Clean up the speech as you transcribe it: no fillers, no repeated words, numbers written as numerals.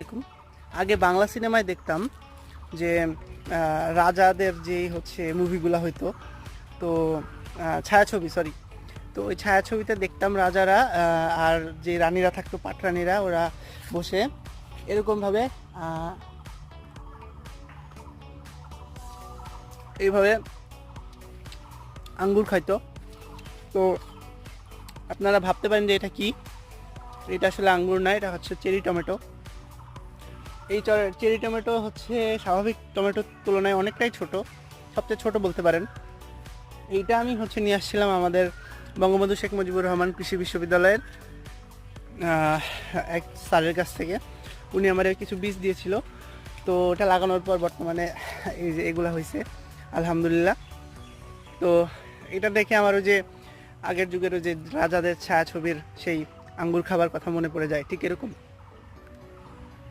এরকম আগে বাংলা সিনেমায় দেখতাম যে রাজাদের যে হচ্ছে মুভিগুলো হইতো, তো ছায়াছবি সরি, তো ওই ছায়াছবিতে দেখতাম রাজারা আর যে রানীরা থাকতো পাটরানীরা, ওরা বসে এরকমভাবে এইভাবে আঙ্গুর খাইতো। তো আপনারা ভাবতে পারেন যে এটা কি, এটা আসলে আঙ্গুর না, এটা হচ্ছে চেরি টমেটো। এই চেরি টমেটো হচ্ছে স্বাভাবিক টমেটোর তুলনায় অনেকটাই ছোট, সবচেয়ে ছোট বলতে পারেন। এইটা আমি হচ্ছে নিয়ে আসছিলাম আমাদের বঙ্গবন্ধু শেখ মুজিবুর রহমান কৃষি বিশ্ববিদ্যালয়ের এক স্যারের কাছ থেকে। উনি আমার কিছু বীজ দিয়েছিল, তো ওটা লাগানোর পর বর্তমানে এই যে এগুলা হয়েছে আলহামদুলিল্লাহ। তো এটা দেখে আমার ওই যে আগের যুগের ওই যে রাজাদের ছায়াছবির সেই আঙ্গুর খাবার কথা মনে পড়ে যায়, ঠিক এরকম।